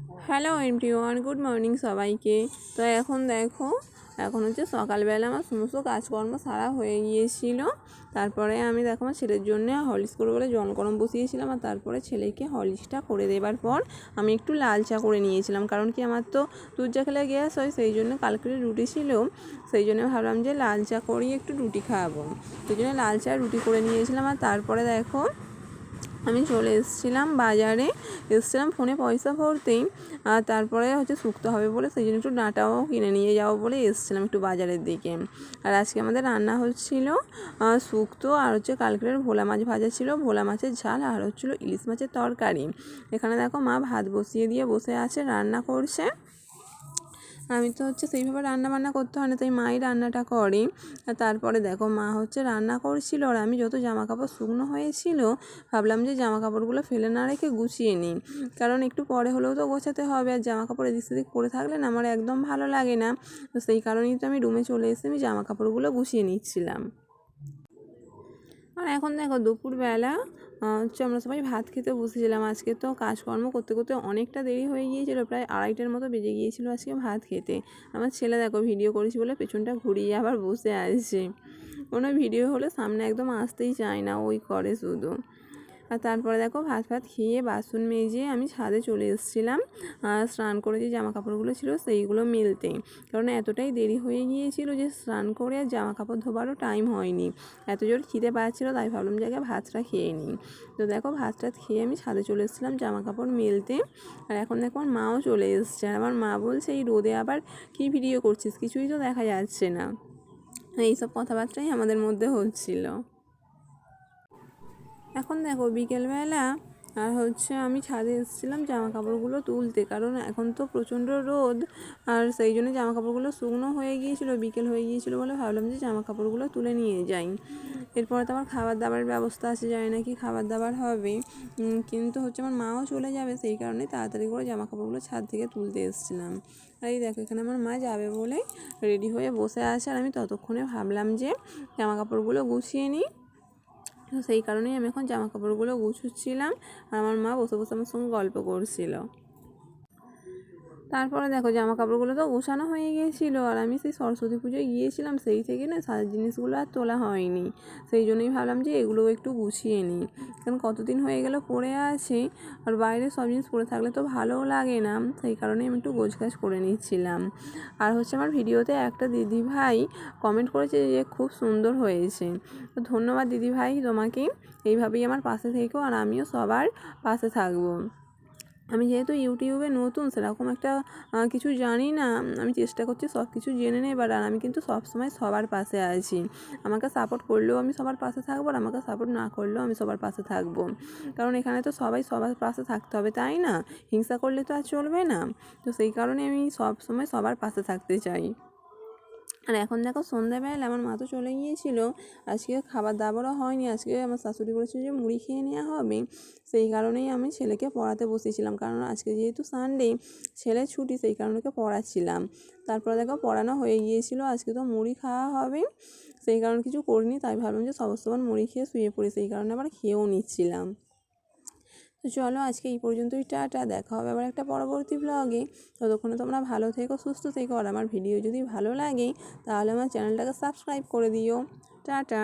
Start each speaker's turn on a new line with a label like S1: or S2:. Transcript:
S1: Hello everyone, good morning সবাইকে। তো এখন দেখো, এখন হচ্ছে সকালবেলা আমার সমস্ত কাজকর্ম সারা হয়ে গিয়েছিল। তারপরে আমি দেখো আমার ছেলের জন্য হরলিক্স করে বলে জল গরম বসিয়েছিলাম, আর তারপরে ছেলেকে হরলিক্সটা করে দেবার পর আমি একটু লাল চা করে নিয়েছিলাম। কারণ কি আমার তো দুধ চা খেলে গ্যাস হয়, সেই জন্য কালকের রুটি ছিল, সেই জন্য ভাবলাম যে লাল চা করিয়ে একটু রুটি খাওয়াবো, সেই জন্য লাল চা রুটি করে নিয়েছিলাম। আর তারপরে দেখো আমি চলে বাজারে এসেছিলাম ফোনে পয়সা ভরতেই। আর তারপরে হচ্ছে শুক্তো হবে বলে সেই জন্য একটু ডাঁটাও কিনে নিয়ে যাবো বলে এসেছিলাম একটু বাজারের দিকে। আর আজকে আমাদের রান্না হচ্ছিল শুক্তো, আর হচ্ছে কালকের ভোলা মাছ ভাজা ছিল, ভোলা মাছের ঝাল, আর হচ্ছিলো ইলিশ মাছের তরকারি। এখানে দেখো মা ভাত বসিয়ে দিয়ে বসে আছে, রান্না করছে। আমি তো হচ্ছে সেইভাবে রান্না বান্না করতে হয় না, তাই মাই রান্নাটা করে। আর তারপরে দেখো মা হচ্ছে রান্না করছিল, আর আমি যত জামা কাপড় শুকনো হয়েছিল ভাবলাম যে জামা কাপড়গুলো ফেলে না রেখে গুছিয়ে নিই, কারণ একটু পরে হলেও তো গোছাতে হবে। আর জামা কাপড় এদিক সেদিক পরে থাকলে না আমার একদম ভালো লাগে না। তো সেই কারণেই তো আমি রুমে চলে এসে আমি জামা কাপড়গুলো গুছিয়ে নিচ্ছিলাম। আর এখন দেখো দুপুরবেলা হচ্ছে আমরা সবাই ভাত খেতে বসেছিলাম। আজকে তো কাজকর্ম করতে করতে অনেকটা দেরি হয়ে গিয়েছিলো, প্রায় 2:30টার মতো বেজে গিয়েছিলো আজকে ভাত খেতে। আমার ছেলে দেখো ভিডিও করেছি বলে পেছনটা ঘুরিয়ে আবার বসে আছে, কোনো ভিডিও হলে সামনে একদম আসতেই চায় না, ওই করে শুধু। আর তারপরে দেখো ভাত খেয়ে বাসন মেজে আমি ছাদে চলে এসেছিলাম স্নান করে যে জামা কাপড়গুলো ছিল সেইগুলো মেলতে, কারণ এতটাই দেরি হয়ে গিয়েছিল যে স্নান করে আর জামা কাপড় ধোবারও টাইম হয়নি। এত জোর খিদে পাচ্ছিলো, তাই ভাবলাম যে আগে ভাতটা খেয়ে নিই। তো দেখো ভাতটা খেয়ে আমি ছাদে চলে এসেছিলাম জামা কাপড় মেলতে। আর এখন দেখো আমার মাও চলে এসছে, আর আমার মা বলছে এই রোদে আবার কি ভিডিও করছিস, কিছুই তো দেখা যাচ্ছে না। এইসব কথাবার্তাই আমাদের মধ্যে হচ্ছিল। এখন দেখো বিকেলবেলা, আর হচ্ছে আমি ছাদে এসেছিলাম জামা কাপড়গুলো তুলতে, কারণ এখন তো প্রচণ্ড রোদ, আর সেই জন্য জামা কাপড়গুলো শুকনো হয়ে গিয়েছিলো, বিকেল হয়ে গিয়েছিলো বলে ভাবলাম যে জামা কাপড়গুলো তুলে নিয়ে যাই। এরপরে তো আমার খাবার দাবারের ব্যবস্থা আছে, জানি না কি খাবার দাবার হবে, কিন্তু হচ্ছে আমার মাও চলে যাবে, সেই কারণে তাড়াতাড়ি করে জামা কাপড়গুলো ছাদ থেকে তুলতে এসেছিলাম। আর এই দেখো এখানে আমার মা যাবে বলে রেডি হয়ে বসে আছে, আর আমি ততক্ষণে ভাবলাম যে জামা কাপড়গুলো গুছিয়ে নিই। তো সেই কারণেই আমি এখন জামা কাপড়গুলো গুছোচ্ছিলাম, আর আমার মা বসে বসে আমার সঙ্গে গল্প করছিল। তারপরে দেখো জামা কাপড়গুলো তো গোছানো হয়ে গিয়েছিলো, আর আমি সেই সরস্বতী পুজোয় গিয়েছিলাম, সেই থেকে না সাজের জিনিসগুলো আর তোলা হয়নি, সেই জন্যই ভাবলাম যে এগুলোও একটু গুছিয়ে নিই, কারণ কতদিন হয়ে গেল পরে আছে, আর বাইরে সব জিনিস পরে থাকলে তো ভালোও লাগে না, সেই কারণে আমি একটু গোছগাছ করে নিচ্ছিলাম। আর হচ্ছে আমার ভিডিওতে একটা দিদিভাই কমেন্ট করেছে যে খুব সুন্দর হয়েছে, তো ধন্যবাদ দিদিভাই তোমাকে, এইভাবেই আমার পাশে থেকো, আর আমিও সবার পাশে থাকবো। আমি যেহেতু ইউটিউবে নতুন, সেরকম একটা কিছু জানি না, আমি চেষ্টা করছি সব কিছু জেনে নেবার, আর আমি কিন্তু সবসময় সবার পাশে আছি। আমাকে সাপোর্ট করলেও আমি সবার পাশে থাকবো, আর আমাকে সাপোর্ট না করলেও আমি সবার পাশে থাকবো, কারণ এখানে তো সবাই সবার পাশে থাকতে হবে, তাই না? হিংসা করলে তো আর চলবে না। তো সেই কারণে আমি সব সময় সবার পাশে থাকতে চাই। আর এখন দেখো সন্ধ্যাবেলা আমার মা তো চলে গিয়েছিলো, আজকে খাবার দাবারও হয়নি, আজকে আমার শাশুড়ি বলেছিল যে মুড়ি খেয়ে নেওয়া হবে, সেই কারণেই আমি ছেলেকে পড়াতে বসেছিলাম, কারণ আজকে যেহেতু সানডে ছেলের ছুটি, সেই কারণে ওকে পড়াচ্ছিলাম। তারপর দেখো পড়ানো হয়ে গিয়েছিলো, আজকে তো মুড়ি খাওয়া হবে, সেই কারণে কিছু করিনি, তাই ভাবলাম যে সবার মুড়ি খেয়ে শুয়ে পড়ি, সেই কারণে আবার খেয়েও নিচ্ছিলাম। তো চলো আজকে এই পর্যন্তই, টাটা, দেখা হবে আবার একটা পরবর্তী ব্লগে। ততক্ষণে তোমরা ভালো থেকো, সুস্থ থেকো, আর আমার ভিডিও যদি ভালো লাগে তাহলে আমার চ্যানেলটাকে সাবস্ক্রাইব করে দিও। টাটা।